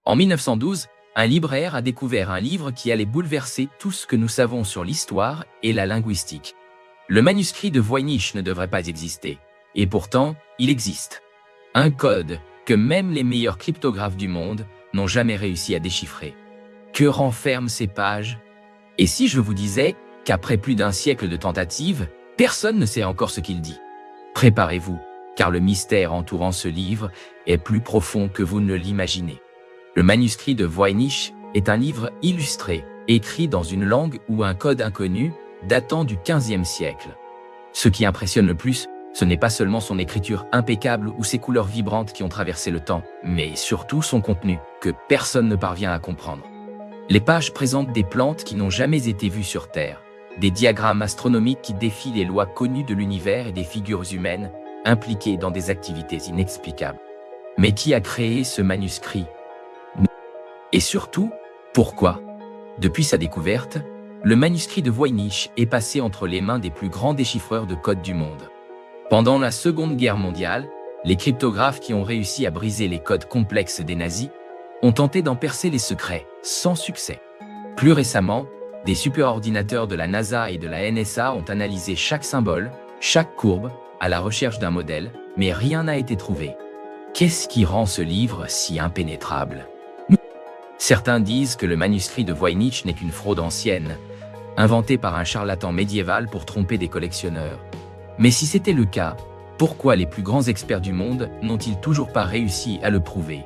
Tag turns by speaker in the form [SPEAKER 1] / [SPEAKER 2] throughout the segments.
[SPEAKER 1] En 1912, un libraire a découvert un livre qui allait bouleverser tout ce que nous savons sur l'histoire et la linguistique. Le manuscrit de Voynich ne devrait pas exister. Et pourtant, il existe. Un code que même les meilleurs cryptographes du monde n'ont jamais réussi à déchiffrer. Que renferment ces pages? Et si je vous disais qu'après plus d'un siècle de tentatives, personne ne sait encore ce qu'il dit? Préparez-vous, car le mystère entourant ce livre est plus profond que vous ne l'imaginez. Le manuscrit de Voynich est un livre illustré, écrit dans une langue ou un code inconnu, datant du XVe siècle. Ce qui impressionne le plus, ce n'est pas seulement son écriture impeccable ou ses couleurs vibrantes qui ont traversé le temps, mais surtout son contenu, que personne ne parvient à comprendre. Les pages présentent des plantes qui n'ont jamais été vues sur Terre, des diagrammes astronomiques qui défient les lois connues de l'univers et des figures humaines impliquées dans des activités inexplicables. Mais qui a créé ce manuscrit? Et surtout, pourquoi? Depuis sa découverte, le manuscrit de Voynich est passé entre les mains des plus grands déchiffreurs de codes du monde. Pendant la Seconde Guerre mondiale, les cryptographes qui ont réussi à briser les codes complexes des nazis ont tenté d'en percer les secrets, sans succès. Plus récemment, des superordinateurs de la NASA et de la NSA ont analysé chaque symbole, chaque courbe, à la recherche d'un modèle, mais rien n'a été trouvé. Qu'est-ce qui rend ce livre si impénétrable? Certains disent que le manuscrit de Voynich n'est qu'une fraude ancienne, inventée par un charlatan médiéval pour tromper des collectionneurs. Mais si c'était le cas, pourquoi les plus grands experts du monde n'ont-ils toujours pas réussi à le prouver?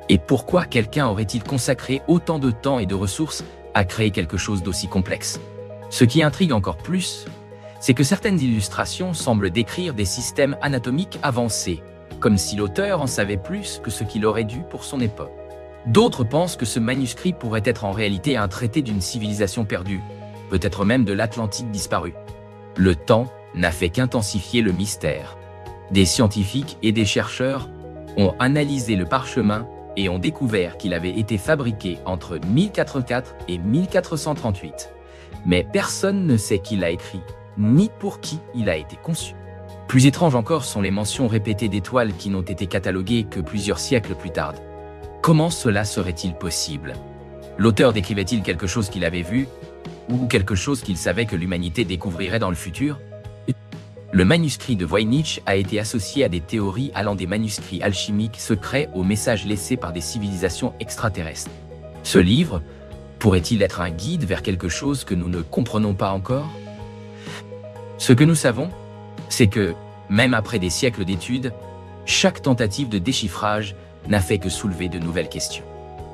[SPEAKER 1] Et pourquoi quelqu'un aurait-il consacré autant de temps et de ressources à créer quelque chose d'aussi complexe? Ce qui intrigue encore plus, c'est que certaines illustrations semblent décrire des systèmes anatomiques avancés, comme si l'auteur en savait plus que ce qu'il aurait dû pour son époque. D'autres pensent que ce manuscrit pourrait être en réalité un traité d'une civilisation perdue, peut-être même de l'Atlantide disparue. Le temps n'a fait qu'intensifier le mystère. Des scientifiques et des chercheurs ont analysé le parchemin et ont découvert qu'il avait été fabriqué entre 1084 et 1438. Mais personne ne sait qui l'a écrit, ni pour qui il a été conçu. Plus étranges encore sont les mentions répétées d'étoiles qui n'ont été cataloguées que plusieurs siècles plus tard. Comment cela serait-il possible? L'auteur décrivait-il quelque chose qu'il avait vu, ou quelque chose qu'il savait que l'humanité découvrirait dans le futur? Le manuscrit de Voynich a été associé à des théories allant des manuscrits alchimiques secrets aux messages laissés par des civilisations extraterrestres. Ce livre pourrait-il être un guide vers quelque chose que nous ne comprenons pas encore? Ce que nous savons, c'est que, même après des siècles d'études, chaque tentative de déchiffrage n'a fait que soulever de nouvelles questions.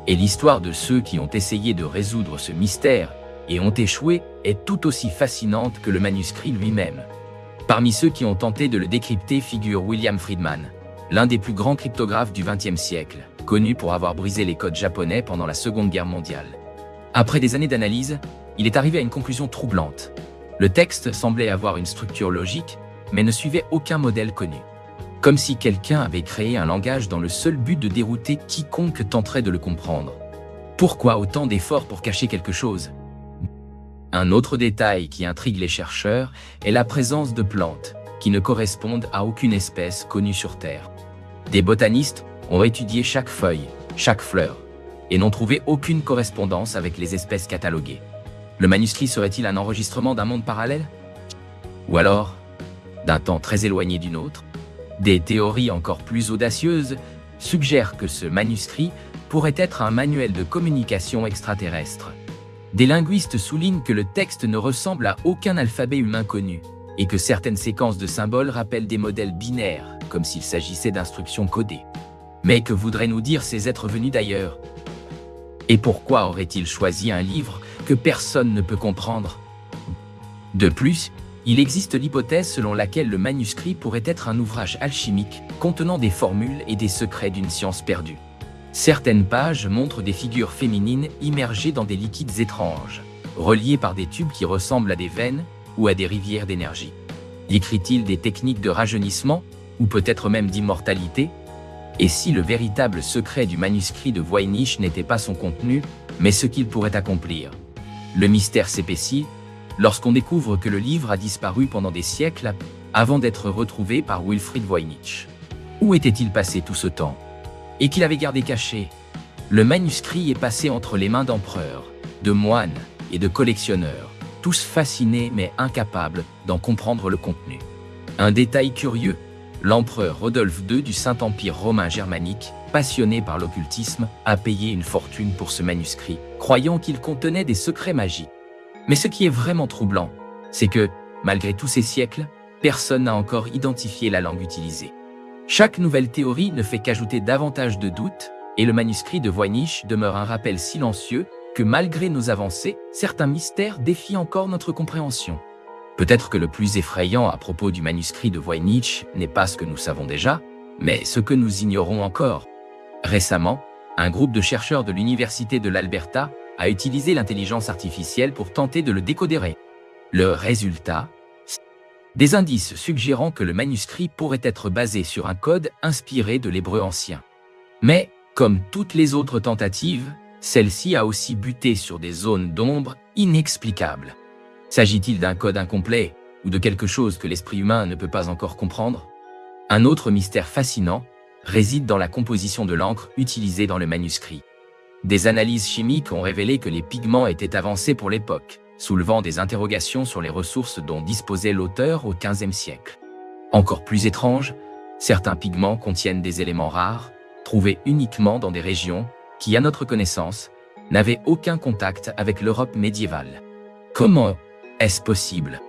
[SPEAKER 1] Et l'histoire de ceux qui ont essayé de résoudre ce mystère et ont échoué est tout aussi fascinante que le manuscrit lui-même. Parmi ceux qui ont tenté de le décrypter figure William Friedman, l'un des plus grands cryptographes du XXe siècle, connu pour avoir brisé les codes japonais pendant la Seconde Guerre mondiale. Après des années d'analyse, il est arrivé à une conclusion troublante. Le texte semblait avoir une structure logique, mais ne suivait aucun modèle connu. Comme si quelqu'un avait créé un langage dans le seul but de dérouter quiconque tenterait de le comprendre. Pourquoi autant d'efforts pour cacher quelque chose? Un autre détail qui intrigue les chercheurs est la présence de plantes qui ne correspondent à aucune espèce connue sur Terre. Des botanistes ont étudié chaque feuille, chaque fleur, et n'ont trouvé aucune correspondance avec les espèces cataloguées. Le manuscrit serait-il un enregistrement d'un monde parallèle? Ou alors, d'un temps très éloigné du nôtre? Des théories encore plus audacieuses suggèrent que ce manuscrit pourrait être un manuel de communication extraterrestre. Des linguistes soulignent que le texte ne ressemble à aucun alphabet humain connu et que certaines séquences de symboles rappellent des modèles binaires, comme s'il s'agissait d'instructions codées. Mais que voudraient nous dire ces êtres venus d'ailleurs? Et pourquoi auraient-ils choisi un livre que personne ne peut comprendre? De plus, il existe l'hypothèse selon laquelle le manuscrit pourrait être un ouvrage alchimique contenant des formules et des secrets d'une science perdue. Certaines pages montrent des figures féminines immergées dans des liquides étranges, reliés par des tubes qui ressemblent à des veines ou à des rivières d'énergie. Décrit-il des techniques de rajeunissement, ou peut-être même d'immortalité? Et si le véritable secret du manuscrit de Voynich n'était pas son contenu, mais ce qu'il pourrait accomplir? Le mystère s'épaissit lorsqu'on découvre que le livre a disparu pendant des siècles avant d'être retrouvé par Wilfrid Voynich. Où était-il passé tout ce temps? Et qu'il avait gardé caché? Le manuscrit est passé entre les mains d'empereurs, de moines et de collectionneurs, tous fascinés mais incapables d'en comprendre le contenu. Un détail curieux, l'empereur Rodolphe II du Saint-Empire romain germanique, passionné par l'occultisme, a payé une fortune pour ce manuscrit, croyant qu'il contenait des secrets magiques. Mais ce qui est vraiment troublant, c'est que, malgré tous ces siècles, personne n'a encore identifié la langue utilisée. Chaque nouvelle théorie ne fait qu'ajouter davantage de doutes, et le manuscrit de Voynich demeure un rappel silencieux que malgré nos avancées, certains mystères défient encore notre compréhension. Peut-être que le plus effrayant à propos du manuscrit de Voynich n'est pas ce que nous savons déjà, mais ce que nous ignorons encore. Récemment, un groupe de chercheurs de l'Université de l'Alberta a utilisé l'intelligence artificielle pour tenter de le décoder. Le résultat, des indices suggérant que le manuscrit pourrait être basé sur un code inspiré de l'hébreu ancien. Mais, comme toutes les autres tentatives, celle-ci a aussi buté sur des zones d'ombre inexplicables. S'agit-il d'un code incomplet ou de quelque chose que l'esprit humain ne peut pas encore comprendre? Un autre mystère fascinant réside dans la composition de l'encre utilisée dans le manuscrit. Des analyses chimiques ont révélé que les pigments étaient avancés pour l'époque, soulevant des interrogations sur les ressources dont disposait l'auteur au XVe siècle. Encore plus étrange, certains pigments contiennent des éléments rares, trouvés uniquement dans des régions qui, à notre connaissance, n'avaient aucun contact avec l'Europe médiévale. Comment est-ce possible?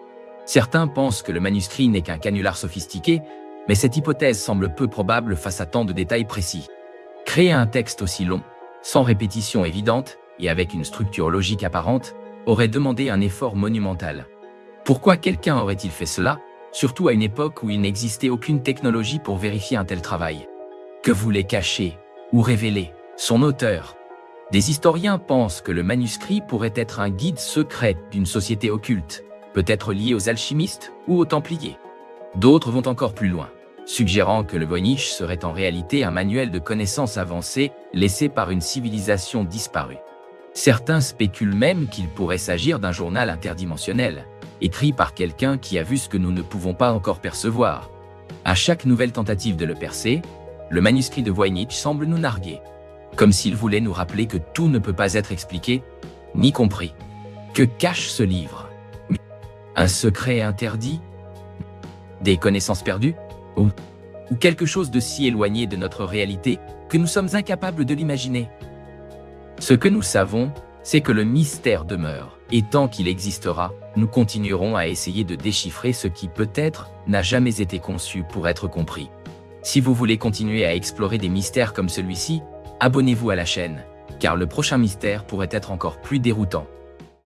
[SPEAKER 1] Certains pensent que le manuscrit n'est qu'un canular sophistiqué, mais cette hypothèse semble peu probable face à tant de détails précis. Créer un texte aussi long, sans répétition évidente et avec une structure logique apparente, aurait demandé un effort monumental. Pourquoi quelqu'un aurait-il fait cela, surtout à une époque où il n'existait aucune technologie pour vérifier un tel travail? Que voulait cacher ou révéler son auteur? Des historiens pensent que le manuscrit pourrait être un guide secret d'une société occulte, peut-être lié aux alchimistes ou aux Templiers. D'autres vont encore plus loin, suggérant que le Voynich serait en réalité un manuel de connaissances avancées laissé par une civilisation disparue. Certains spéculent même qu'il pourrait s'agir d'un journal interdimensionnel, écrit par quelqu'un qui a vu ce que nous ne pouvons pas encore percevoir. À chaque nouvelle tentative de le percer, le manuscrit de Voynich semble nous narguer, comme s'il voulait nous rappeler que tout ne peut pas être expliqué, ni compris. Que cache ce livre? Un secret interdit? Des connaissances perdues? Ou quelque chose de si éloigné de notre réalité que nous sommes incapables de l'imaginer? Ce que nous savons, c'est que le mystère demeure, et tant qu'il existera, nous continuerons à essayer de déchiffrer ce qui peut-être n'a jamais été conçu pour être compris. Si vous voulez continuer à explorer des mystères comme celui-ci, abonnez-vous à la chaîne, car le prochain mystère pourrait être encore plus déroutant.